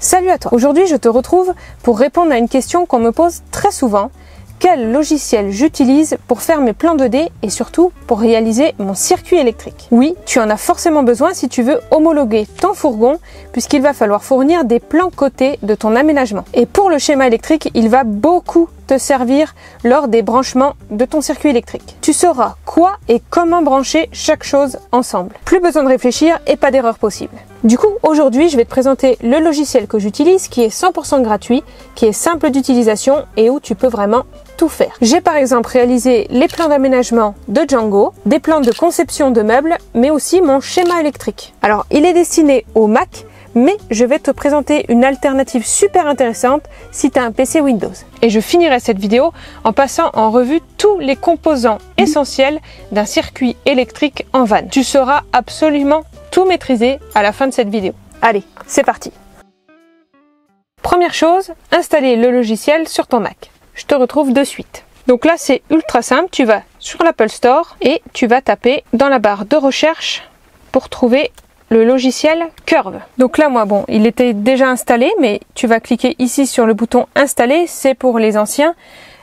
Salut à toi. Aujourd'hui, je te retrouve pour répondre à une question qu'on me pose très souvent. Quel logiciel j'utilise pour faire mes plans 2D et surtout pour réaliser mon circuit électrique? Oui, tu en as forcément besoin si tu veux homologuer ton fourgon puisqu'il va falloir fournir des plans cotés de ton aménagement. Et pour le schéma électrique, il va beaucoup te servir lors des branchements de ton circuit électrique. Tu sauras quoi et comment brancher chaque chose ensemble. Plus besoin de réfléchir et pas d'erreur possible. Du coup, aujourd'hui, je vais te présenter le logiciel que j'utilise qui est 100% gratuit, qui est simple d'utilisation et où tu peux vraiment tout faire. J'ai par exemple réalisé les plans d'aménagement de Django, des plans de conception de meubles, mais aussi mon schéma électrique. Alors, il est destiné au Mac, mais je vais te présenter une alternative super intéressante si tu as un PC Windows. Et je finirai cette vidéo en passant en revue tous les composants essentiels d'un circuit électrique en van. Tu sauras absolument tout maîtriser à la fin de cette vidéo. Allez, c'est parti! Première chose, installer le logiciel sur ton Mac. Je te retrouve de suite. Donc là, c'est ultra simple. Tu vas sur l'Apple Store et tu vas taper dans la barre de recherche pour trouver le logiciel Curve. Donc là, moi, bon, il était déjà installé, mais tu vas cliquer ici sur le bouton installer. C'est pour les anciens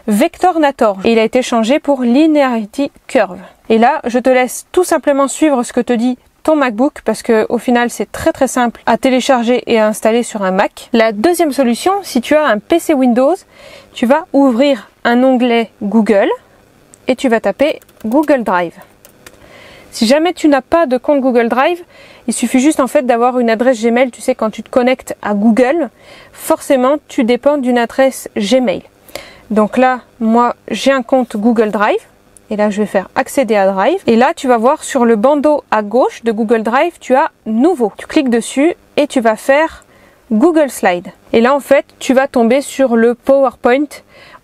Vectornator. Et il a été changé pour Linearity Curve. Et là, je te laisse tout simplement suivre ce que te dit ton MacBook parce que au final c'est très simple à télécharger et à installer sur un Mac. La deuxième solution, si tu as un PC Windows, tu vas ouvrir un onglet Google et tu vas taper Google Drive. Si jamais tu n'as pas de compte Google Drive, il suffit juste en fait d'avoir une adresse Gmail. Tu sais, quand tu te connectes à Google, forcément tu dépends d'une adresse Gmail. Donc là, moi j'ai un compte Google Drive. Et là, je vais faire accéder à Drive. Et là, tu vas voir sur le bandeau à gauche de Google Drive, tu as Nouveau. Tu cliques dessus et tu vas faire Google Slide. Et là, en fait, tu vas tomber sur le PowerPoint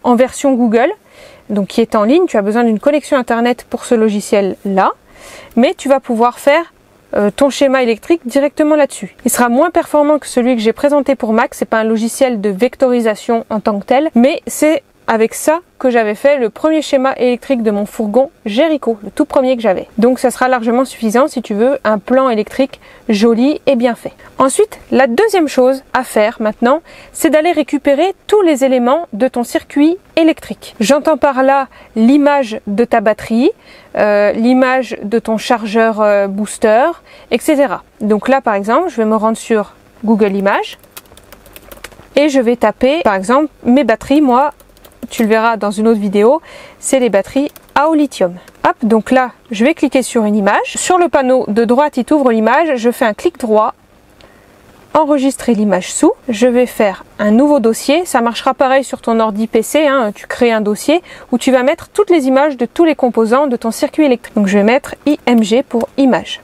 en version Google, donc qui est en ligne. Tu as besoin d'une connexion Internet pour ce logiciel-là. Mais tu vas pouvoir faire ton schéma électrique directement là-dessus. Il sera moins performant que celui que j'ai présenté pour Mac. C'est pas un logiciel de vectorisation en tant que tel, mais c'est avec ça que j'avais fait le premier schéma électrique de mon fourgon Jericho, le tout premier que j'avais. Donc ça sera largement suffisant si tu veux un plan électrique joli et bien fait. Ensuite, la deuxième chose à faire maintenant, c'est d'aller récupérer tous les éléments de ton circuit électrique. J'entends par là l'image de ta batterie, l'image de ton chargeur booster, etc. Donc là par exemple, je vais me rendre sur Google Images et je vais taper par exemple mes batteries, moi, tu le verras dans une autre vidéo, c'est les batteries à au lithium. Hop, donc là, je vais cliquer sur une image. Sur le panneau de droite, il t'ouvre l'image. Je fais un clic droit, enregistrer l'image sous. Je vais faire un nouveau dossier. Ça marchera pareil sur ton ordi PC. Hein. Tu crées un dossier où tu vas mettre toutes les images de tous les composants de ton circuit électrique. Donc je vais mettre IMG pour image.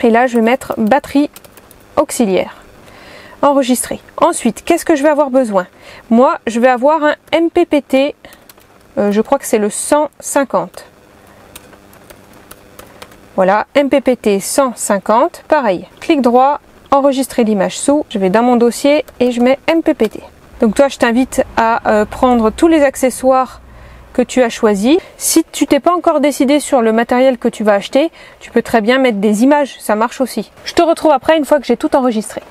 Et là, je vais mettre batterie auxiliaire. Enregistrer. Ensuite, qu'est-ce que je vais avoir besoin? Moi, je vais avoir un MPPT, je crois que c'est le 150. Voilà, MPPT 150, pareil. Clic droit, enregistrer l'image sous, je vais dans mon dossier et je mets MPPT. Donc toi, je t'invite à prendre tous les accessoires que tu as choisis. Si tu t'es pas encore décidé sur le matériel que tu vas acheter, tu peux très bien mettre des images, ça marche aussi. Je te retrouve après une fois que j'ai tout enregistré.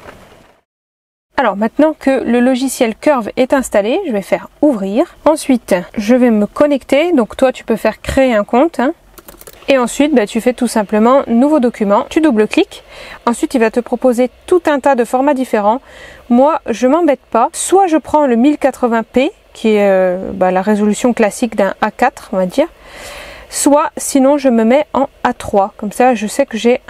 Alors maintenant que le logiciel Curve est installé, je vais faire ouvrir. Ensuite, je vais me connecter. Donc toi, tu peux faire créer un compte. Hein. Et ensuite, tu fais tout simplement nouveau document. Tu double-cliques. Ensuite, il va te proposer tout un tas de formats différents. Moi, je m'embête pas. Soit je prends le 1080p, qui est la résolution classique d'un A4, on va dire. Soit, sinon, je me mets en A3. Comme ça, je sais que j'ai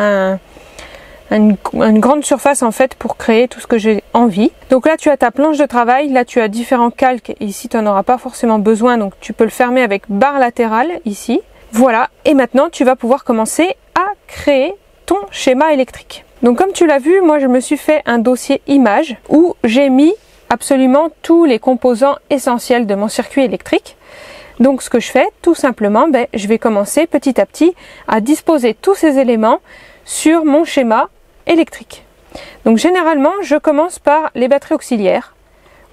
une grande surface en fait pour créer tout ce que j'ai envie. Donc là tu as ta planche de travail, là tu as différents calques, ici tu n'en auras pas forcément besoin donc tu peux le fermer avec barre latérale ici. Voilà, et maintenant tu vas pouvoir commencer à créer ton schéma électrique. Donc comme tu l'as vu, moi je me suis fait un dossier image où j'ai mis absolument tous les composants essentiels de mon circuit électrique. Donc ce que je fais tout simplement, je vais commencer petit à petit à disposer tous ces éléments sur mon schéma électrique. Donc généralement je commence par les batteries auxiliaires.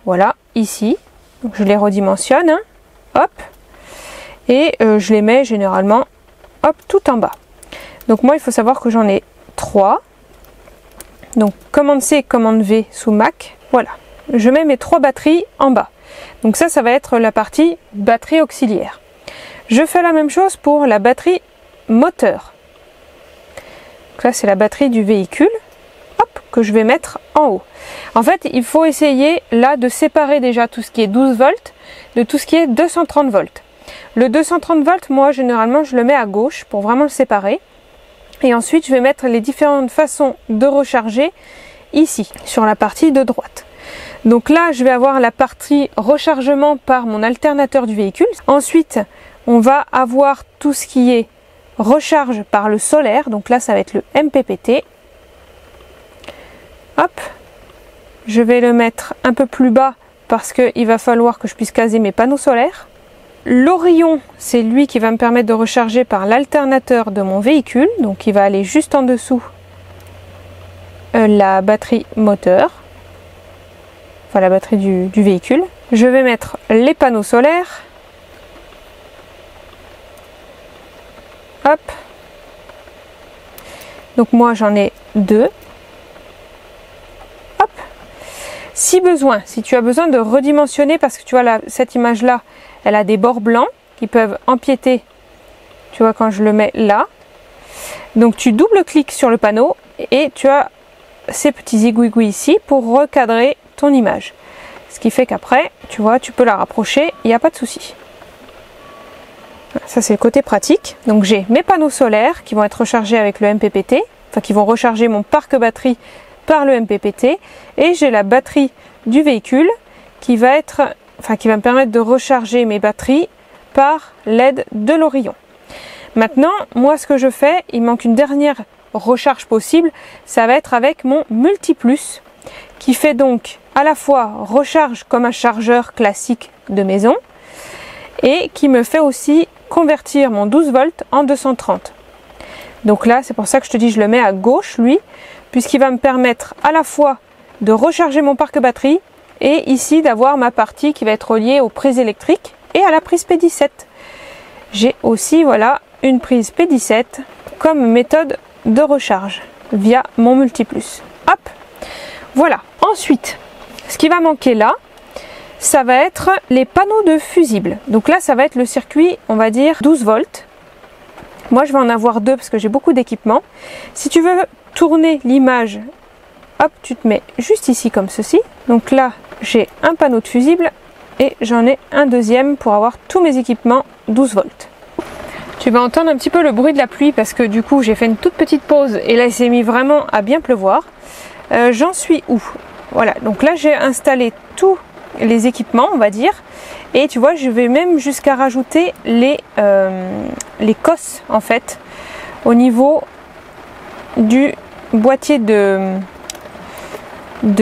Voilà, ici. Donc, je les redimensionne. Hein. Hop. Et je les mets généralement hop, tout en bas. Donc moi il faut savoir que j'en ai 3. Donc commande C, commande V sous Mac. Voilà. Je mets mes 3 batteries en bas. Donc ça va être la partie batterie auxiliaire. Je fais la même chose pour la batterie moteur. Donc là, c'est la batterie du véhicule. Hop, que je vais mettre en haut. En fait, il faut essayer là de séparer déjà tout ce qui est 12 volts de tout ce qui est 230 volts. Le 230 volts, moi, généralement, je le mets à gauche pour vraiment le séparer. Et ensuite, je vais mettre les différentes façons de recharger ici, sur la partie de droite. Donc là, je vais avoir la partie rechargement par mon alternateur du véhicule. Ensuite, on va avoir tout ce qui est recharge par le solaire. Donc là, ça va être le MPPT. Hop, je vais le mettre un peu plus bas parce qu'il va falloir que je puisse caser mes panneaux solaires. L'Orion, c'est lui qui va me permettre de recharger par l'alternateur de mon véhicule. Donc il va aller juste en dessous la batterie moteur. Enfin la batterie du véhicule. Je vais mettre les panneaux solaires. Hop. Donc moi j'en ai 2. Hop. Si besoin, si tu as besoin de redimensionner, parce que tu vois là, cette image là, elle a des bords blancs qui peuvent empiéter, tu vois, quand je le mets là. Donc tu double-cliques sur le panneau et tu as ces petits aiguilles ici pour recadrer ton image. Ce qui fait qu'après, tu vois, tu peux la rapprocher, il n'y a pas de souci. Ça c'est le côté pratique. Donc j'ai mes panneaux solaires qui vont être rechargés avec le MPPT, enfin qui vont recharger mon parc batterie par le MPPT, et j'ai la batterie du véhicule qui va être, enfin qui va me permettre de recharger mes batteries par l'aide de l'Orion. Maintenant, moi ce que je fais, il manque une dernière recharge possible, ça va être avec mon Multiplus, qui fait donc à la fois recharge comme un chargeur classique de maison, et qui me fait aussi convertir mon 12 volts en 230. Donc là, c'est pour ça que je te dis, je le mets à gauche, lui, puisqu'il va me permettre à la fois de recharger mon parc batterie et ici d'avoir ma partie qui va être reliée aux prises électriques et à la prise P17. J'ai aussi, voilà, une prise P17 comme méthode de recharge via mon Multiplus. Hop, voilà. Ensuite, ce qui va manquer là, ça va être les panneaux de fusibles. Donc là, ça va être le circuit, on va dire 12 volts. Moi, je vais en avoir 2 parce que j'ai beaucoup d'équipements. Si tu veux tourner l'image, hop, tu te mets juste ici comme ceci. Donc là, j'ai un panneau de fusible et j'en ai un deuxième pour avoir tous mes équipements 12 volts. Tu vas entendre un petit peu le bruit de la pluie parce que du coup, j'ai fait une toute petite pause et là, il s'est mis vraiment à bien pleuvoir. J'en suis où? Voilà, donc là, j'ai installé tous les équipements, on va dire, et tu vois, je vais même jusqu'à rajouter les COS en fait au niveau du boîtier de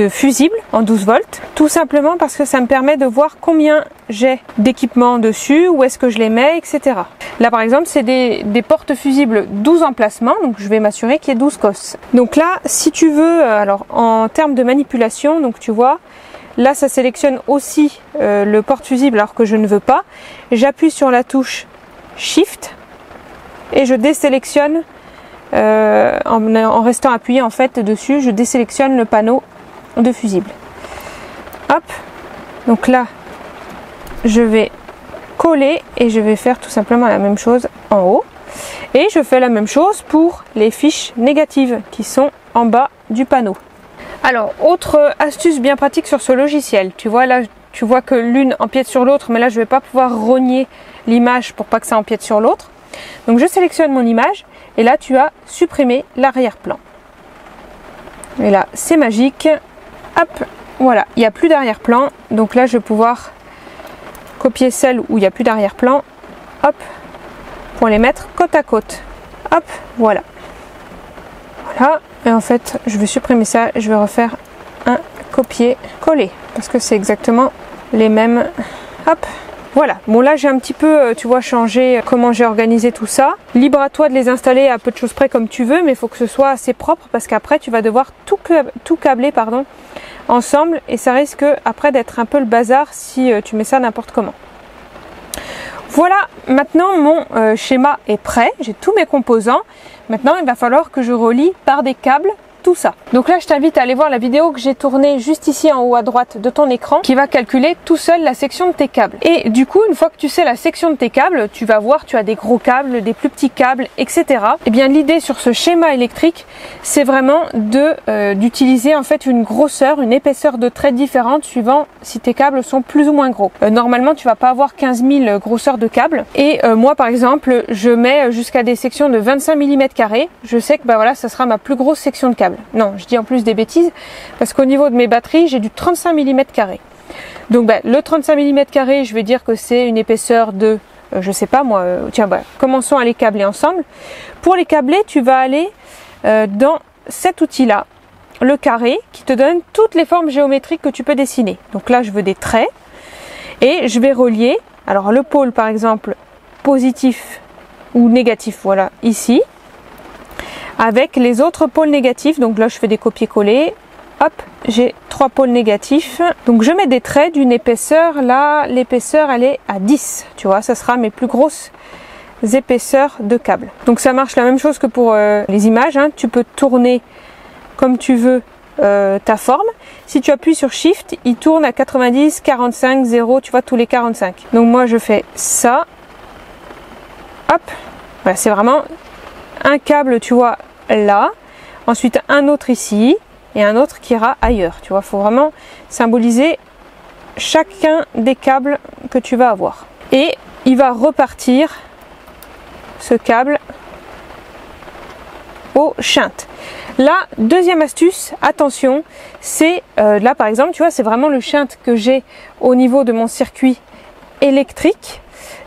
fusible en 12 volts, tout simplement parce que ça me permet de voir combien j'ai d'équipements dessus, où est-ce que je les mets, etc. Là par exemple, c'est des portes fusibles 12 emplacements, donc je vais m'assurer qu'il y ait 12 COS. Donc là, si tu veux, alors en termes de manipulation, donc tu vois, là ça sélectionne aussi le porte fusible alors que je ne veux pas. J'appuie sur la touche Shift et je désélectionne en restant appuyé en fait dessus, je désélectionne le panneau de fusible. Hop, donc là je vais coller et je vais faire tout simplement la même chose en haut. Et je fais la même chose pour les fiches négatives qui sont en bas du panneau. Alors, autre astuce bien pratique sur ce logiciel, tu vois là, tu vois que l'une empiète sur l'autre, mais là je vais pas pouvoir rogner l'image pour pas que ça empiète sur l'autre. Donc je sélectionne mon image et là tu as supprimé l'arrière-plan. Et là c'est magique. Hop, voilà, il n'y a plus d'arrière-plan. Donc là je vais pouvoir copier celle où il n'y a plus d'arrière-plan. Hop, pour les mettre côte à côte. Hop, voilà. Voilà, et en fait je vais supprimer ça et je vais refaire un copier-coller parce que c'est exactement les mêmes. Hop, voilà. Bon là j'ai un petit peu, tu vois, changé comment j'ai organisé tout ça. Libre à toi de les installer à peu de choses près comme tu veux, mais il faut que ce soit assez propre parce qu'après tu vas devoir tout câbler, pardon, ensemble et ça risque après d'être un peu le bazar si tu mets ça n'importe comment. Voilà, maintenant mon schéma est prêt, j'ai tous mes composants. Maintenant il va falloir que je relie par des câbles tout ça. Donc là je t'invite à aller voir la vidéo que j'ai tournée juste ici en haut à droite de ton écran qui va calculer tout seul la section de tes câbles. Et du coup une fois que tu sais la section de tes câbles, tu vas voir tu as des gros câbles, des plus petits câbles, etc. Et bien l'idée sur ce schéma électrique, c'est vraiment d'utiliser en fait une grosseur, une épaisseur de trait différente suivant si tes câbles sont plus ou moins gros. Normalement tu vas pas avoir 15 000 grosseurs de câbles. Et moi par exemple je mets jusqu'à des sections de 25 mm carrés. Je sais que bah voilà ça sera ma plus grosse section de câble. Non, je dis en plus des bêtises parce qu'au niveau de mes batteries j'ai du 35 mm carrés. Donc bah, le 35 mm carrés, je vais dire que c'est une épaisseur de je sais pas moi, tiens bah, commençons à les câbler ensemble. Pour les câbler tu vas aller dans cet outil là, le carré, qui te donne toutes les formes géométriques que tu peux dessiner. Donc là je veux des traits et je vais relier alors le pôle par exemple positif ou négatif, voilà ici, avec les autres pôles négatifs. Donc là je fais des copier-coller, hop, j'ai 3 pôles négatifs. Donc je mets des traits d'une épaisseur, là l'épaisseur elle est à 10, tu vois, ça sera mes plus grosses épaisseurs de câble. Donc ça marche la même chose que pour les images, hein. Tu peux tourner comme tu veux ta forme. Si tu appuies sur Shift, il tourne à 90, 45, 0, tu vois, tous les 45. Donc moi je fais ça, hop, voilà, c'est vraiment un câble, tu vois, là, ensuite un autre ici et un autre qui ira ailleurs, tu vois. Il faut vraiment symboliser chacun des câbles que tu vas avoir. Et il va repartir ce câble au shunt. La deuxième astuce, attention, c'est là par exemple, tu vois, c'est vraiment le shunt que j'ai au niveau de mon circuit électrique.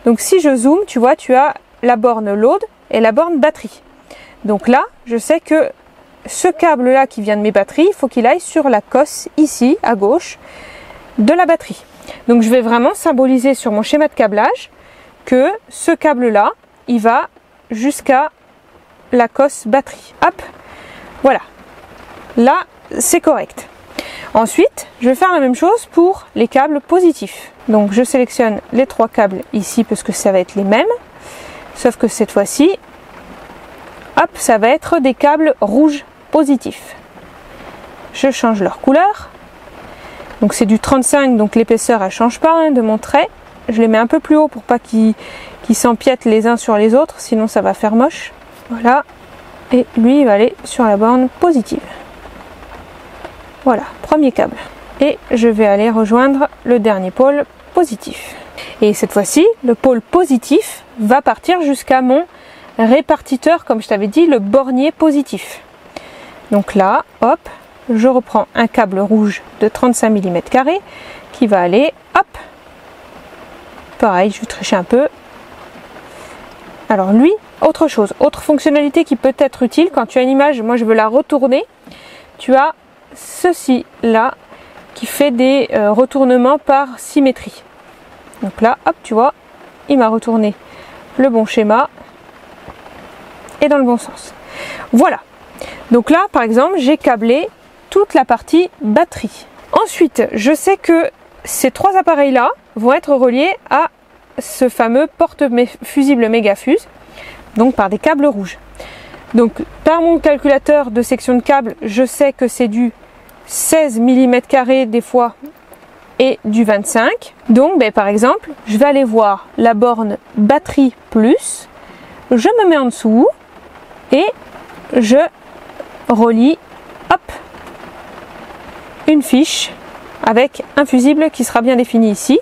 Donc si je zoome, tu vois, tu as la borne load et la borne batterie. Donc là, je sais que ce câble là qui vient de mes batteries, il faut qu'il aille sur la cosse ici à gauche de la batterie. Donc je vais vraiment symboliser sur mon schéma de câblage que ce câble là, il va jusqu'à la cosse batterie. Hop, voilà. Là, c'est correct. Ensuite, je vais faire la même chose pour les câbles positifs. Donc je sélectionne les 3 câbles ici parce que ça va être les mêmes. Sauf que cette fois-ci, hop, ça va être des câbles rouges positifs. Je change leur couleur. Donc c'est du 35, donc l'épaisseur elle change pas hein, de mon trait. Je les mets un peu plus haut pour pas qu'ils s'empiètent les uns sur les autres, sinon ça va faire moche. Voilà. Et lui il va aller sur la borne positive. Voilà, premier câble. Et je vais aller rejoindre le dernier pôle positif. Et cette fois-ci, le pôle positif va partir jusqu'à mon répartiteur, comme je t'avais dit, le bornier positif. Donc là, hop, je reprends un câble rouge de 35 mm carrés qui va aller, hop, pareil, je vais tricher un peu. Alors lui, autre chose, autre fonctionnalité qui peut être utile quand tu as une image, moi je veux la retourner, tu as ceci là qui fait des retournements par symétrie. Donc là, hop, tu vois, il m'a retourné le bon schéma et dans le bon sens. Voilà. Donc là, par exemple, j'ai câblé toute la partie batterie. Ensuite, je sais que ces 3 appareils-là vont être reliés à ce fameux porte-fusible Mégafuse, donc par des câbles rouges. Donc, par mon calculateur de section de câble, je sais que c'est du 16 mm carrés des fois et du 25. Donc ben, par exemple, je vais aller voir la borne batterie plus, je me mets en dessous et je relie, hop, une fiche avec un fusible qui sera bien défini ici.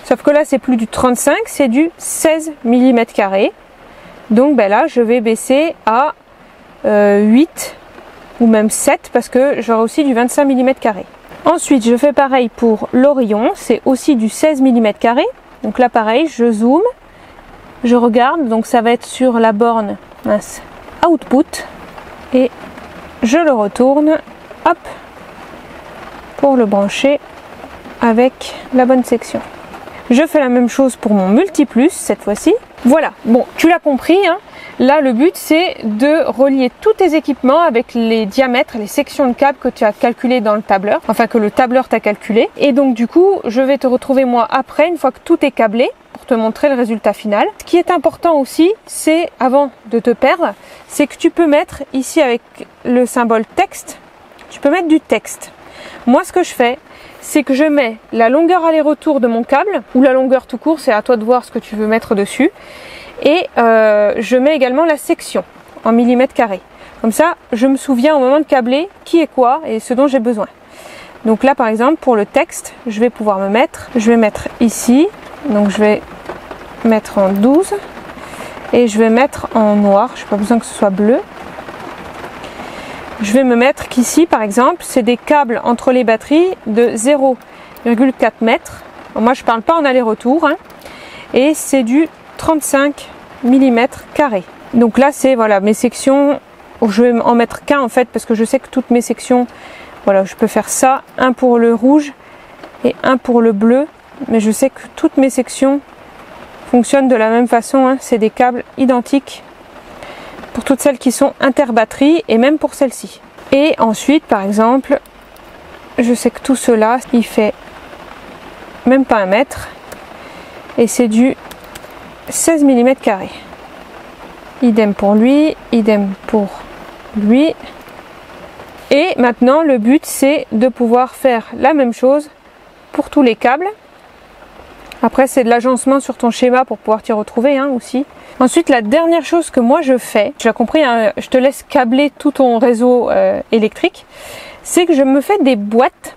Sauf que là c'est plus du 35, c'est du 16 mm carrés. Donc ben là je vais baisser à 8 ou même 7 parce que j'aurai aussi du 25 mm carrés. Ensuite, je fais pareil pour l'Orion, c'est aussi du 16 mm carrés. Donc là, pareil, je zoome, je regarde, donc ça va être sur la borne mince, output, et je le retourne, hop, pour le brancher avec la bonne section. Je fais la même chose pour mon multiplus cette fois-ci. Voilà, bon, tu l'as compris, hein. Là, le but, c'est de relier tous tes équipements avec les diamètres, les sections de câbles que tu as calculées dans le tableur, enfin que le tableur t'a calculé. Et donc, du coup, je vais te retrouver moi après, une fois que tout est câblé, pour te montrer le résultat final. Ce qui est important aussi, c'est, avant de te perdre, c'est que tu peux mettre ici avec le symbole texte, tu peux mettre du texte. Moi, ce que je fais, c'est que je mets la longueur aller-retour de mon câble, ou la longueur tout court, c'est à toi de voir ce que tu veux mettre dessus. Et je mets également la section en millimètres carrés. Comme ça, je me souviens au moment de câbler qui est quoi et ce dont j'ai besoin. Donc là, par exemple, pour le texte, je vais pouvoir je vais mettre ici, donc je vais mettre en 12 et je vais mettre en noir, je n'ai pas besoin que ce soit bleu. Je vais me mettre qu'ici, par exemple, c'est des câbles entre les batteries de 0,4 mètres. Moi, je ne parle pas en aller-retour, hein, et c'est du 35 mm carrés. Donc là, c'est voilà mes sections. Je vais en mettre qu'un en fait, parce que je sais que toutes mes sections, voilà, je peux faire ça, un pour le rouge et un pour le bleu, mais je sais que toutes mes sections fonctionnent de la même façon, hein. C'est des câbles identiques pour toutes celles qui sont interbatteries et même pour celle-ci. Et ensuite, par exemple, je sais que tout cela, il fait même pas 1 mètre et c'est du 16 mm carrés. Idem pour lui, idem pour lui. Et maintenant, le but, c'est de pouvoir faire la même chose pour tous les câbles. Après, c'est de l'agencement sur ton schéma pour pouvoir t'y retrouver, hein, aussi. Ensuite, la dernière chose que moi je fais, tu as compris, hein, je te laisse câbler tout ton réseau électrique, c'est que je me fais des boîtes,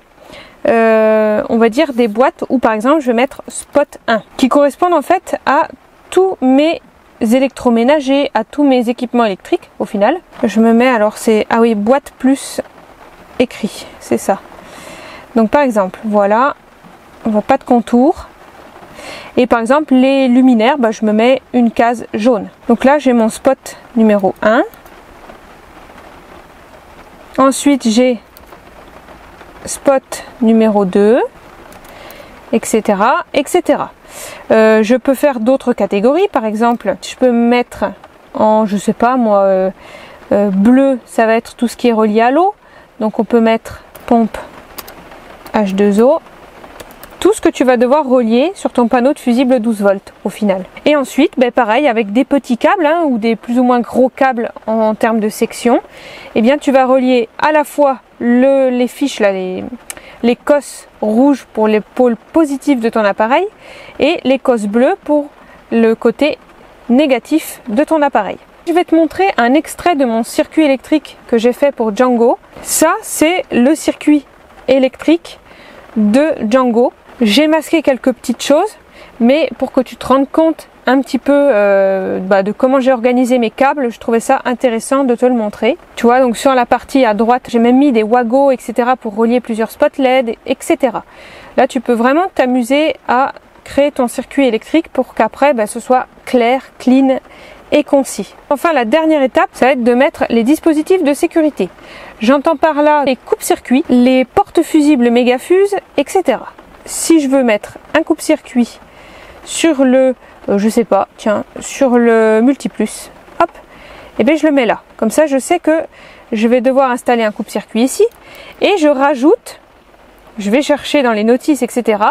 on va dire des boîtes où par exemple je vais mettre spot 1, qui correspondent en fait à tous mes électroménagers, à tous mes équipements électriques au final. Je me mets, alors c'est, ah oui, boîte plus écrit, c'est ça. Donc par exemple, voilà, on voit pas de contour. Et par exemple, les luminaires, bah, je me mets une case jaune. Donc là, j'ai mon spot numéro 1. Ensuite, j'ai spot numéro 2, etc., etc. Je peux faire d'autres catégories. Par exemple, je peux me mettre en, je sais pas moi, bleu, ça va être tout ce qui est relié à l'eau. Donc on peut mettre pompe H2O. Tout ce que tu vas devoir relier sur ton panneau de fusible 12 volts au final. Et ensuite, ben pareil, avec des petits câbles, hein, ou des plus ou moins gros câbles en termes de section, eh bien tu vas relier à la fois les fiches, là, les cosses rouges pour les pôles positifs de ton appareil et les cosses bleues pour le côté négatif de ton appareil. Je vais te montrer un extrait de mon circuit électrique que j'ai fait pour Django. Ça, c'est le circuit électrique de Django. J'ai masqué quelques petites choses, mais pour que tu te rendes compte un petit peu de comment j'ai organisé mes câbles, je trouvais ça intéressant de te le montrer. Tu vois, donc sur la partie à droite, j'ai même mis des wagos, etc. pour relier plusieurs spots LED, etc. Là, tu peux vraiment t'amuser à créer ton circuit électrique pour qu'après, ce soit clair, clean et concis. Enfin, la dernière étape, ça va être de mettre les dispositifs de sécurité. J'entends par là les coupe-circuits, les porte-fusibles mégafuses, etc. Si je veux mettre un coupe-circuit sur le, je sais pas, tiens, sur le multiplus, hop, et bien je le mets là. Comme ça, je sais que je vais devoir installer un coupe-circuit ici, et je rajoute, je vais chercher dans les notices, etc.,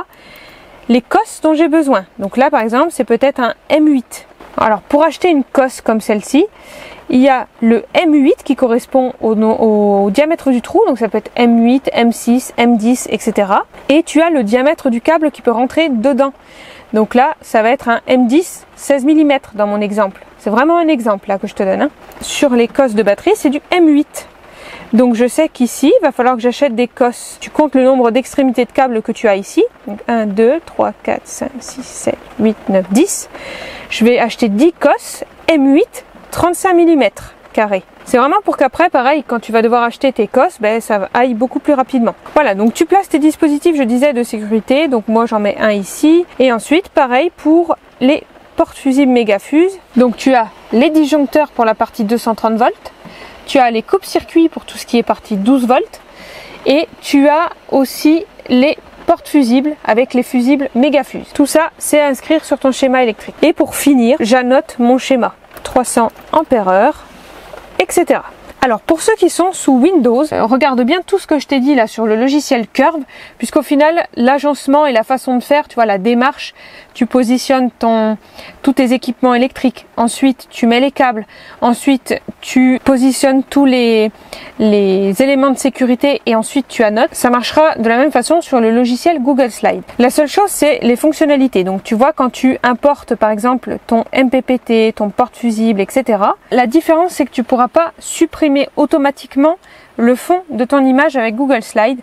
les cosses dont j'ai besoin. Donc là, par exemple, c'est peut-être un M8. Alors, pour acheter une cosse comme celle-ci, il y a le M8 qui correspond au diamètre du trou, donc ça peut être M8, M6, M10, etc. Et tu as le diamètre du câble qui peut rentrer dedans. Donc là, ça va être un M10 16 mm dans mon exemple. C'est vraiment un exemple là que je te donne, hein. Sur les cosses de batterie, c'est du M8. Donc je sais qu'ici, il va falloir que j'achète des cosses. Tu comptes le nombre d'extrémités de câbles que tu as ici. Donc 1, 2, 3, 4, 5, 6, 7, 8, 9, 10. Je vais acheter 10 cosses M8 35 mm carrés. C'est vraiment pour qu'après, pareil, quand tu vas devoir acheter tes cosses, ça aille beaucoup plus rapidement. Voilà, donc tu places tes dispositifs, je disais, de sécurité. Donc moi, j'en mets un ici. Et ensuite, pareil pour les porte-fusibles mégafuses. Donc tu as les disjoncteurs pour la partie 230 volts. Tu as les coupe-circuits pour tout ce qui est partie 12 volts. Et tu as aussi les porte-fusibles avec les fusibles mégafuses. Tout ça, c'est à inscrire sur ton schéma électrique. Et pour finir, j'annote mon schéma. 300 ampères-heure, etc. Alors pour ceux qui sont sous Windows, regarde bien tout ce que je t'ai dit là sur le logiciel Curve, puisqu'au final l'agencement et la façon de faire, tu vois, la démarche, tu positionnes tous tes équipements électriques, ensuite tu mets les câbles, ensuite tu positionnes tous les éléments de sécurité et ensuite tu annotes. Ça marchera de la même façon sur le logiciel Google Slide. La seule chose c'est les fonctionnalités. Donc tu vois, quand tu importes par exemple ton MPPT, ton porte fusible, etc. La différence c'est que tu pourras pas supprimer automatiquement le fond de ton image avec Google Slide.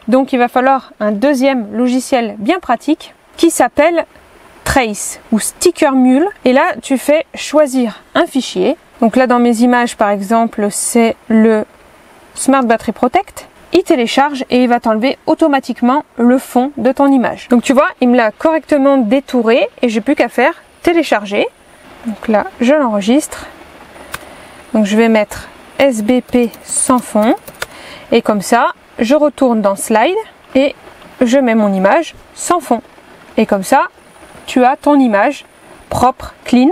Donc il va falloir un deuxième logiciel bien pratique qui s'appelle Trace ou Sticker Mule. Et là tu fais choisir un fichier. Donc là dans mes images par exemple c'est le Smart Battery Protect. Il télécharge et il va t'enlever automatiquement le fond de ton image. Donc tu vois, il me l'a correctement détouré et j'ai plus qu'à faire télécharger. Donc là je l'enregistre. Donc je vais mettre SBP sans fond et comme ça je retourne dans Slide et je mets mon image sans fond et comme ça tu as ton image propre, clean,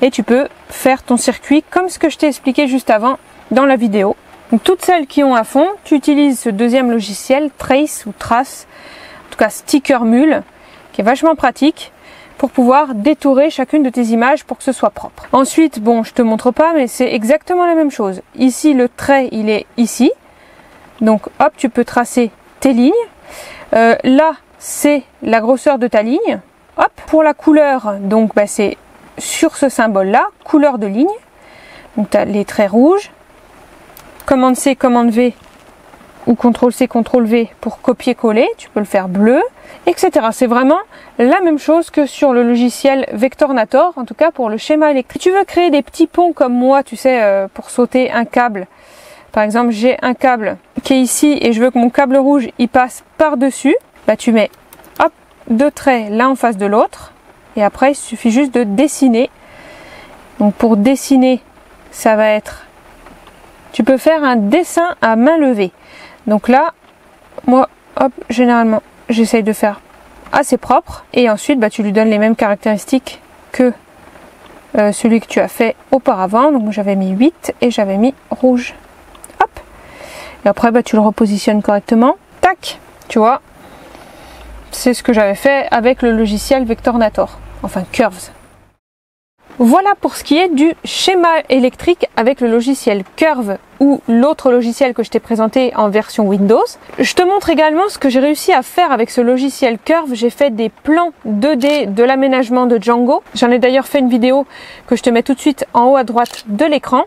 et tu peux faire ton circuit comme ce que je t'ai expliqué juste avant dans la vidéo. Donc, toutes celles qui ont un fond, tu utilises ce deuxième logiciel Trace ou Trace, en tout cas Sticker Mule, qui est vachement pratique pour pouvoir détourer chacune de tes images pour que ce soit propre. Ensuite, bon, je te montre pas, mais c'est exactement la même chose. Ici, le trait, il est ici. Donc, hop, tu peux tracer tes lignes. Là, c'est la grosseur de ta ligne. Hop, pour la couleur, donc, bah, c'est sur ce symbole-là, couleur de ligne. Donc, tu as les traits rouges. Commande C, commande V ou CTRL C, CTRL V pour copier-coller. Tu peux le faire bleu, etc. C'est vraiment la même chose que sur le logiciel Vectornator, en tout cas pour le schéma électrique. Si tu veux créer des petits ponts comme moi, tu sais, pour sauter un câble. Par exemple, j'ai un câble qui est ici et je veux que mon câble rouge il passe par-dessus. Bah, tu mets hop, deux traits l'un en face de l'autre. Et après, il suffit juste de dessiner. Donc pour dessiner, ça va être... Tu peux faire un dessin à main levée. Donc là, moi, hop, généralement, j'essaye de faire assez propre. Et ensuite, bah, tu lui donnes les mêmes caractéristiques que celui que tu as fait auparavant. Donc j'avais mis 8 et j'avais mis rouge. Hop. Et après, bah, tu le repositionnes correctement. Tac, tu vois. C'est ce que j'avais fait avec le logiciel Vectornator. Enfin, Curves. Voilà pour ce qui est du schéma électrique avec le logiciel Curve ou l'autre logiciel que je t'ai présenté en version Windows. Je te montre également ce que j'ai réussi à faire avec ce logiciel Curve. J'ai fait des plans 2D de l'aménagement de Django. J'en ai d'ailleurs fait une vidéo que je te mets tout de suite en haut à droite de l'écran.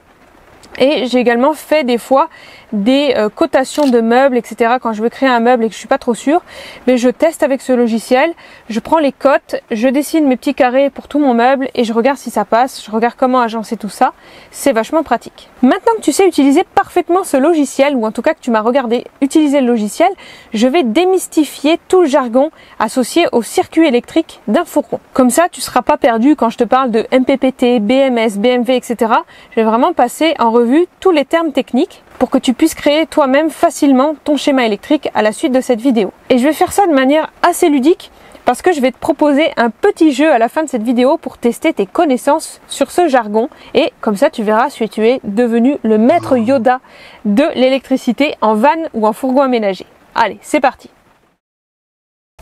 Et j'ai également fait des fois des cotations de meubles, etc. Quand je veux créer un meuble et que je suis pas trop sûre, mais je teste avec ce logiciel, je prends les cotes, je dessine mes petits carrés pour tout mon meuble et je regarde si ça passe, je regarde comment agencer tout ça. C'est vachement pratique. Maintenant que tu sais utiliser parfaitement ce logiciel, ou en tout cas que tu m'as regardé utiliser le logiciel, je vais démystifier tout le jargon associé au circuit électrique d'un fourgon. Comme ça, tu seras pas perdu quand je te parle de MPPT, BMS, BMV, etc. Je vais vraiment passer en revue tous les termes techniques pour que tu puisses créer toi-même facilement ton schéma électrique à la suite de cette vidéo. Et je vais faire ça de manière assez ludique parce que je vais te proposer un petit jeu à la fin de cette vidéo pour tester tes connaissances sur ce jargon et comme ça tu verras si tu es devenu le maître Yoda de l'électricité en van ou en fourgon aménagé. Allez, c'est parti!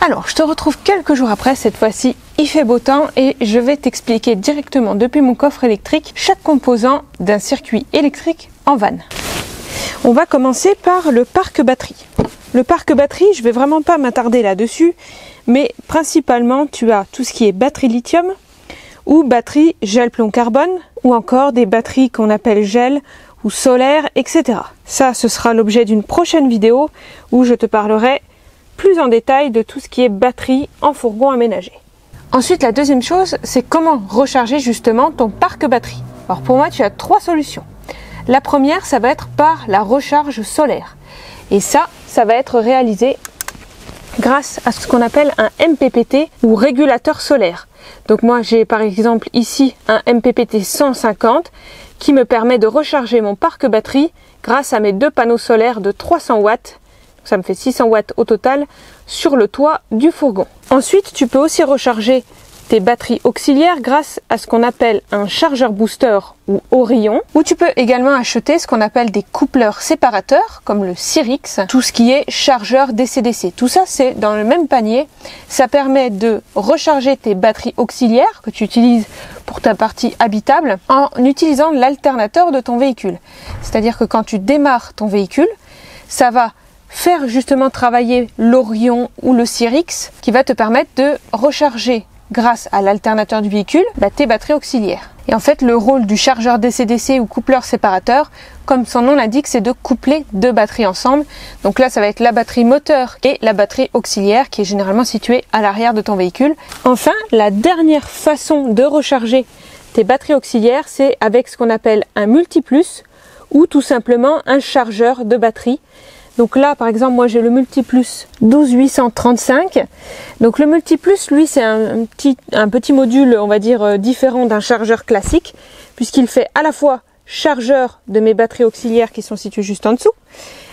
Alors, je te retrouve quelques jours après, cette fois-ci il fait beau temps et je vais t'expliquer directement depuis mon coffre électrique chaque composant d'un circuit électrique en van. On va commencer par le parc batterie. Le parc batterie, je vais vraiment pas m'attarder là-dessus, mais principalement tu as tout ce qui est batterie lithium ou batterie gel plomb carbone ou encore des batteries qu'on appelle gel ou solaire, etc. Ça, ce sera l'objet d'une prochaine vidéo où je te parlerai plus en détail de tout ce qui est batterie en fourgon aménagé. Ensuite, la deuxième chose, c'est comment recharger justement ton parc batterie. Alors pour moi, tu as 3 solutions. La première, ça va être par la recharge solaire. Et ça va être réalisé grâce à ce qu'on appelle un MPPT ou régulateur solaire. Donc moi, j'ai par exemple ici un MPPT 150 qui me permet de recharger mon parc batterie grâce à mes 2 panneaux solaires de 300 watts. Ça me fait 600 watts au total sur le toit du fourgon. Ensuite, tu peux aussi recharger tes batteries auxiliaires grâce à ce qu'on appelle un chargeur booster ou Orion, ou tu peux également acheter ce qu'on appelle des coupleurs séparateurs comme le Syrix, tout ce qui est chargeur DC-DC. Tout ça c'est dans le même panier. Ça permet de recharger tes batteries auxiliaires que tu utilises pour ta partie habitable en utilisant l'alternateur de ton véhicule. C'est-à-dire que quand tu démarres ton véhicule, ça va faire justement travailler l'Orion ou le Syrix qui va te permettre de recharger grâce à l'alternateur du véhicule tes batteries auxiliaires. Et en fait le rôle du chargeur DC-DC ou coupleur séparateur, comme son nom l'indique, c'est de coupler deux batteries ensemble. Donc là ça va être la batterie moteur et la batterie auxiliaire qui est généralement située à l'arrière de ton véhicule. Enfin, la dernière façon de recharger tes batteries auxiliaires, c'est avec ce qu'on appelle un multiplus ou tout simplement un chargeur de batterie. Donc là, par exemple, moi j'ai le Multiplus 12835. Donc le Multiplus, lui, c'est un petit module, on va dire, différent d'un chargeur classique, puisqu'il fait à la fois chargeur de mes batteries auxiliaires qui sont situées juste en dessous,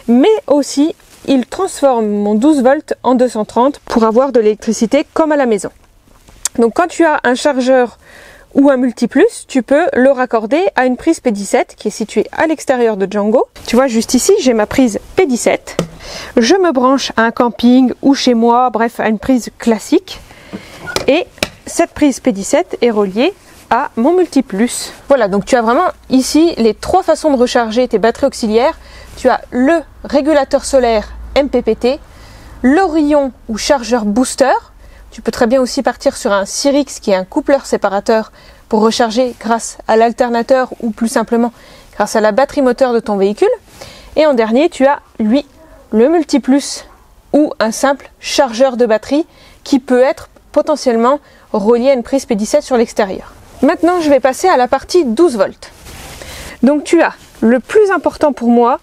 mais aussi il transforme mon 12 volts en 230 pour avoir de l'électricité comme à la maison. Donc quand tu as un chargeur ou un multiplus, tu peux le raccorder à une prise P17 qui est située à l'extérieur de Django. Tu vois, juste ici, j'ai ma prise P17. Je me branche à un camping ou chez moi, bref, à une prise classique. Et cette prise P17 est reliée à mon multiplus. Voilà, donc tu as vraiment ici les trois façons de recharger tes batteries auxiliaires. Tu as le régulateur solaire MPPT, l'Orion ou chargeur booster. Tu peux très bien aussi partir sur un Syrix qui est un coupleur séparateur pour recharger grâce à l'alternateur ou plus simplement grâce à la batterie moteur de ton véhicule. Et en dernier, tu as lui le multiplus ou un simple chargeur de batterie qui peut être potentiellement relié à une prise P17 sur l'extérieur. Maintenant, je vais passer à la partie 12 volts. Donc tu as le plus important pour moi,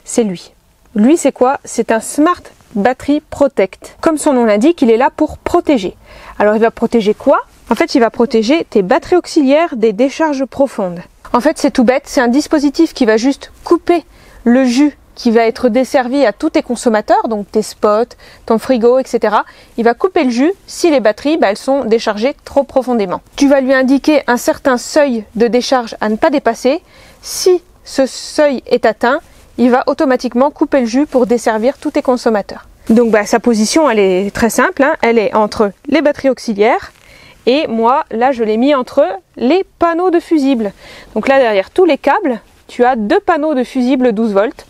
c'est lui. Lui, c'est quoi? C'est un Smart Battery Protect. Comme son nom l'indique, il est là pour protéger. Alors il va protéger quoi? En fait, il va protéger tes batteries auxiliaires des décharges profondes. En fait, c'est tout bête, c'est un dispositif qui va juste couper le jus qui va être desservi à tous tes consommateurs, donc tes spots, ton frigo, etc. Il va couper le jus si les batteries elles sont déchargées trop profondément. Tu vas lui indiquer un certain seuil de décharge à ne pas dépasser. Si ce seuil est atteint, il va automatiquement couper le jus pour desservir tous tes consommateurs. Donc sa position, elle est très simple, hein. Elle est entre les batteries auxiliaires et moi, là, je l'ai mis entre les panneaux de fusibles. Donc là, derrière tous les câbles, tu as deux panneaux de fusibles 12 volts,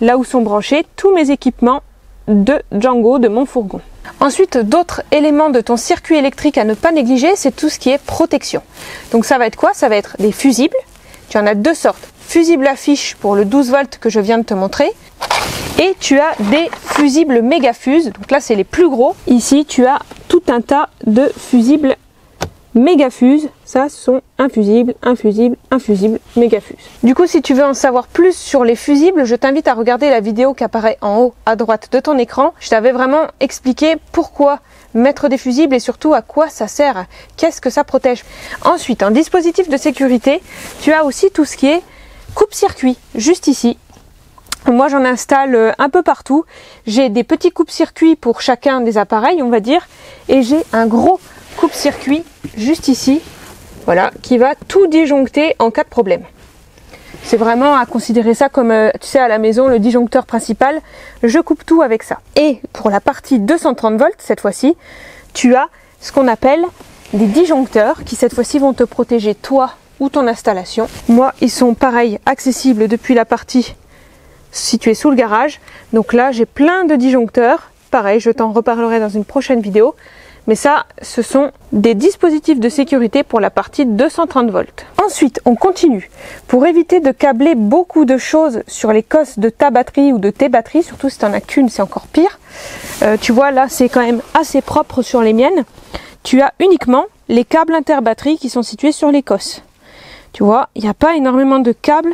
là où sont branchés tous mes équipements de Django, de mon fourgon. Ensuite, d'autres éléments de ton circuit électrique à ne pas négliger, c'est tout ce qui est protection. Donc ça va être quoi? Ça va être des fusibles. Tu en as deux sortes. Fusible à fiche pour le 12 volts que je viens de te montrer. Et tu as des fusibles Mégafuse. Donc là, c'est les plus gros. Ici, tu as tout un tas de fusibles Mégafuse. Ça, ce sont un fusible, Mégafuse. Du coup, si tu veux en savoir plus sur les fusibles, je t'invite à regarder la vidéo qui apparaît en haut à droite de ton écran. Je t'avais vraiment expliqué pourquoi mettre des fusibles et surtout à quoi ça sert, qu'est-ce que ça protège. Ensuite, en dispositif de sécurité, tu as aussi tout ce qui est coupe-circuit, juste ici. Moi, j'en installe un peu partout. J'ai des petits coupe-circuits pour chacun des appareils, on va dire, et j'ai un gros coupe-circuit juste ici, voilà, qui va tout disjoncter en cas de problème. C'est vraiment à considérer ça comme, tu sais, à la maison, le disjoncteur principal. Je coupe tout avec ça. Et pour la partie 230 volts, cette fois-ci, tu as ce qu'on appelle des disjoncteurs qui, cette fois-ci, vont te protéger toi ou ton installation. Moi, ils sont pareil, accessibles depuis la partie située sous le garage. Donc là, j'ai plein de disjoncteurs. Pareil, je t'en reparlerai dans une prochaine vidéo. Mais ça, ce sont des dispositifs de sécurité pour la partie 230 volts. Ensuite, on continue. Pour éviter de câbler beaucoup de choses sur les cosses de ta batterie ou de tes batteries, surtout si tu n'en as qu'une, c'est encore pire. Tu vois, là, c'est quand même assez propre sur les miennes. Tu as uniquement les câbles interbatteries qui sont situés sur les cosses. Tu vois, il n'y a pas énormément de câbles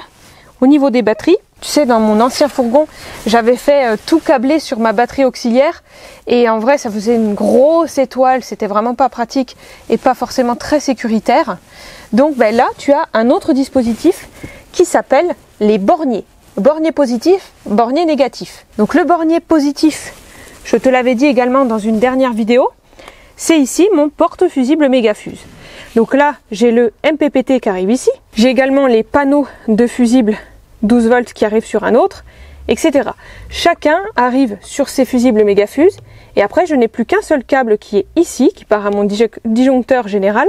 au niveau des batteries. Tu sais, dans mon ancien fourgon, j'avais fait tout câbler sur ma batterie auxiliaire et en vrai, ça faisait une grosse étoile. C'était vraiment pas pratique et pas forcément très sécuritaire. Donc là, tu as un autre dispositif qui s'appelle les borniers. Bornier positif, bornier négatif. Donc le bornier positif, je te l'avais dit également dans une dernière vidéo, c'est ici mon porte-fusible Mégafuse. Donc là, j'ai le MPPT qui arrive ici. J'ai également les panneaux de fusible 12 volts qui arrivent sur un autre, etc. Chacun arrive sur ces fusibles Mégafuse. Et après, je n'ai plus qu'un seul câble qui est ici, qui part à mon disjoncteur général.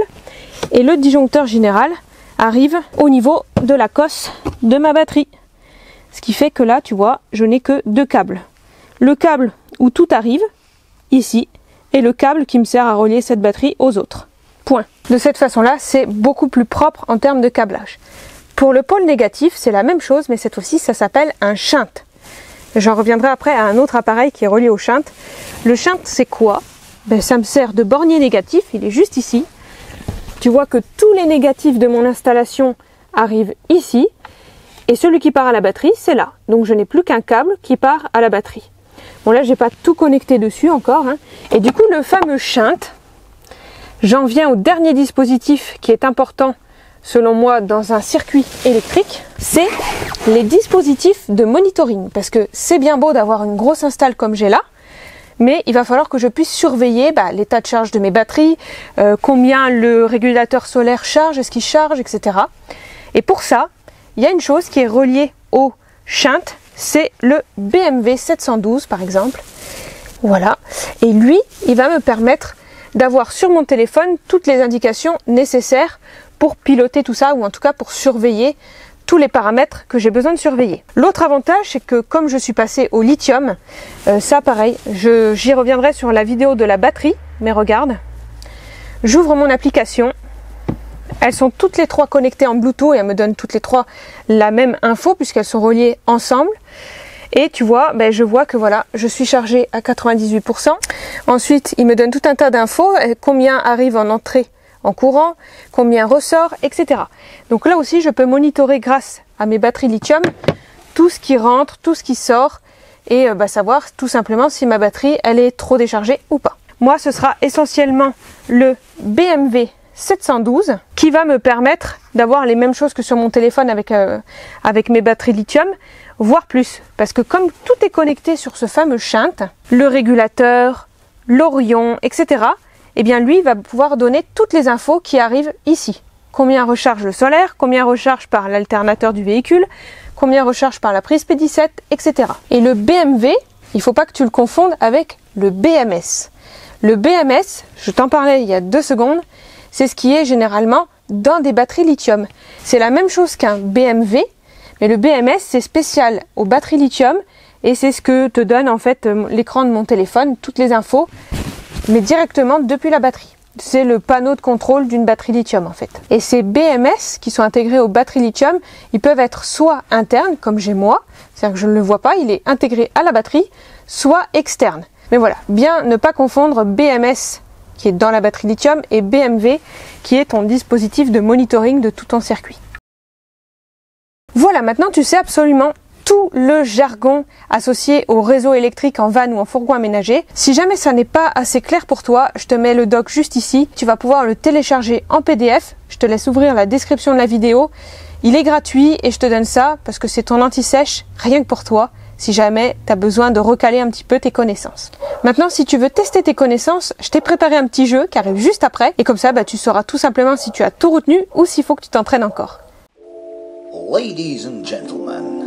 Et le disjoncteur général arrive au niveau de la cosse de ma batterie. Ce qui fait que là, tu vois, je n'ai que deux câbles. Le câble où tout arrive, ici, et le câble qui me sert à relier cette batterie aux autres. Point. De cette façon-là, c'est beaucoup plus propre en termes de câblage. Pour le pôle négatif, c'est la même chose, mais cette fois-ci, ça s'appelle un shunt. J'en reviendrai après à un autre appareil qui est relié au shunt. Le shunt, c'est quoi? Ça me sert de bornier négatif, il est juste ici. Tu vois que tous les négatifs de mon installation arrivent ici. Et celui qui part à la batterie, c'est là. Donc je n'ai plus qu'un câble qui part à la batterie. Bon là, j'ai pas tout connecté dessus encore. Et du coup, le fameux shunt, j'en viens au dernier dispositif qui est important selon moi dans un circuit électrique, c'est les dispositifs de monitoring. Parce que c'est bien beau d'avoir une grosse install comme j'ai là, mais il va falloir que je puisse surveiller l'état de charge de mes batteries, combien le régulateur solaire charge, est-ce qu'il charge, etc. Et pour ça, il y a une chose qui est reliée au shunt, c'est le BMW 712 par exemple. Voilà. Et lui, il va me permettre d'avoir sur mon téléphone toutes les indications nécessaires pour piloter tout ça, ou en tout cas pour surveiller tous les paramètres que j'ai besoin de surveiller. L'autre avantage, c'est que comme je suis passée au lithium, ça pareil, j'y reviendrai sur la vidéo de la batterie, mais regarde, j'ouvre mon application, elles sont toutes les trois connectées en Bluetooth et elles me donnent toutes les trois la même info puisqu'elles sont reliées ensemble. Et tu vois, je vois que voilà, je suis chargée à 98%. Ensuite, il me donne tout un tas d'infos, combien arrive en entrée en courant, combien ressort, etc. Donc là aussi, je peux monitorer grâce à mes batteries lithium tout ce qui rentre, tout ce qui sort et savoir tout simplement si ma batterie elle est trop déchargée ou pas. Moi, ce sera essentiellement le BMW 712 qui va me permettre d'avoir les mêmes choses que sur mon téléphone avec mes batteries lithium, voire plus. Parce que comme tout est connecté sur ce fameux shunt, le régulateur, l'Orion, etc., eh bien lui va pouvoir donner toutes les infos qui arrivent ici. Combien recharge le solaire, combien recharge par l'alternateur du véhicule, combien recharge par la prise P17, etc. Et le BMW, il ne faut pas que tu le confondes avec le BMS. Le BMS, je t'en parlais il y a 2 secondes, c'est ce qui est généralement dans des batteries lithium. C'est la même chose qu'un BMW, mais le BMS c'est spécial aux batteries lithium et c'est ce que te donne en fait l'écran de mon téléphone, toutes les infos, mais directement depuis la batterie. C'est le panneau de contrôle d'une batterie lithium en fait. Et ces BMS qui sont intégrés aux batteries lithium, ils peuvent être soit internes, comme j'ai moi, c'est-à-dire que je ne le vois pas, il est intégré à la batterie, soit externe. Mais voilà, bien ne pas confondre BMS qui est dans la batterie lithium et BMW qui est ton dispositif de monitoring de tout ton circuit. Voilà, maintenant tu sais absolument tout le jargon associé au réseau électrique en van ou en fourgon aménagé. Si jamais ça n'est pas assez clair pour toi, je te mets le doc juste ici. Tu vas pouvoir le télécharger en PDF. Je te laisse ouvrir la description de la vidéo. Il est gratuit et je te donne ça parce que c'est ton anti-sèche rien que pour toi, si jamais tu as besoin de recaler un petit peu tes connaissances. Maintenant, si tu veux tester tes connaissances, je t'ai préparé un petit jeu qui arrive juste après. Et comme ça, tu sauras tout simplement si tu as tout retenu ou s'il faut que tu t'entraînes encore. Ladies and gentlemen,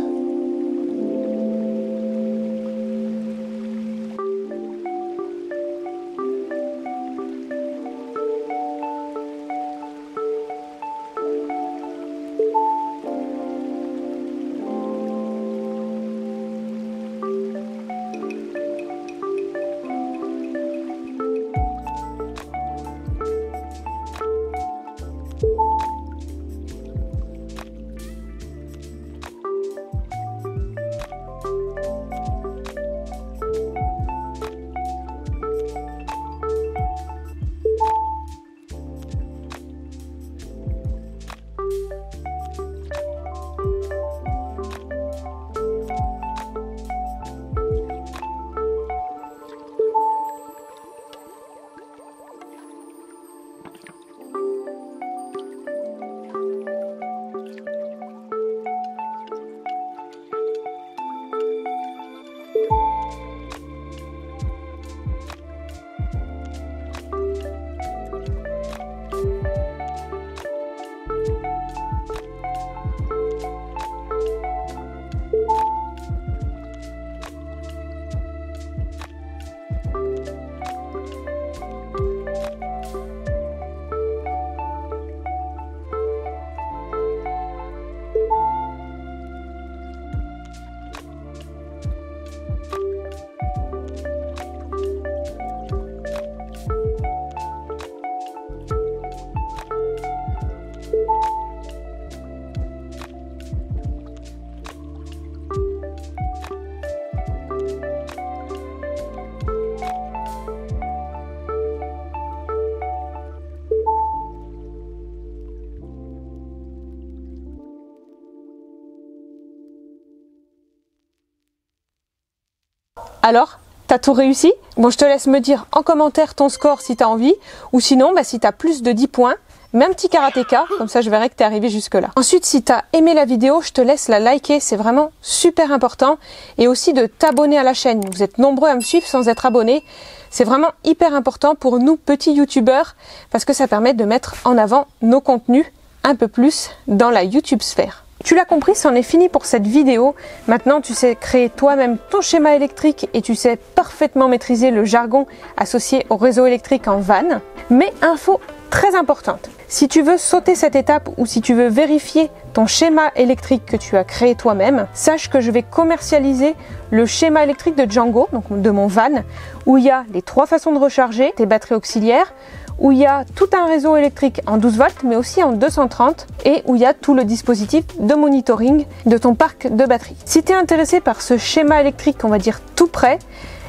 Alors, t'as tout réussi? Bon, je te laisse me dire en commentaire ton score si t'as envie, ou sinon, si t'as plus de 10 points, mets un petit karatéka, comme ça je verrai que t'es arrivé jusque là. Ensuite, si t'as aimé la vidéo, je te laisse la liker, c'est vraiment super important, et aussi de t'abonner à la chaîne. Vous êtes nombreux à me suivre sans être abonnés. C'est vraiment hyper important pour nous petits youtubeurs, parce que ça permet de mettre en avant nos contenus un peu plus dans la YouTube sphère. Tu l'as compris, c'en est fini pour cette vidéo. Maintenant, tu sais créer toi-même ton schéma électrique et tu sais parfaitement maîtriser le jargon associé au réseau électrique en van. Mais info très importante, si tu veux sauter cette étape ou si tu veux vérifier ton schéma électrique que tu as créé toi-même, sache que je vais commercialiser le schéma électrique de Django, donc de mon van, où il y a les 3 façons de recharger, tes batteries auxiliaires, où il y a tout un réseau électrique en 12 volts, mais aussi en 230, et où il y a tout le dispositif de monitoring de ton parc de batterie. Si tu es intéressé par ce schéma électrique, on va dire tout prêt,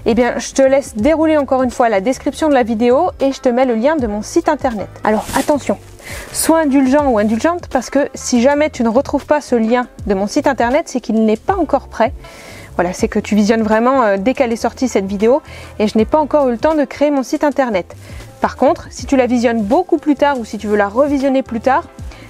eh bien, je te laisse dérouler encore une fois la description de la vidéo et je te mets le lien de mon site internet. Alors attention, sois indulgent ou indulgente parce que si jamais tu ne retrouves pas ce lien de mon site internet, c'est qu'il n'est pas encore prêt. Voilà, c'est que tu visionnes vraiment dès qu'elle est sortie cette vidéo et je n'ai pas encore eu le temps de créer mon site internet. Par contre, si tu la visionnes beaucoup plus tard ou si tu veux la revisionner plus tard,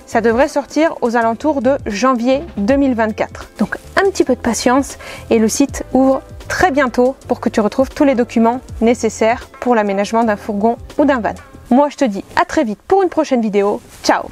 ça devrait sortir aux alentours de janvier 2024. Donc un petit peu de patience et le site ouvre très bientôt pour que tu retrouves tous les documents nécessaires pour l'aménagement d'un fourgon ou d'un van. Moi je te dis à très vite pour une prochaine vidéo. Ciao!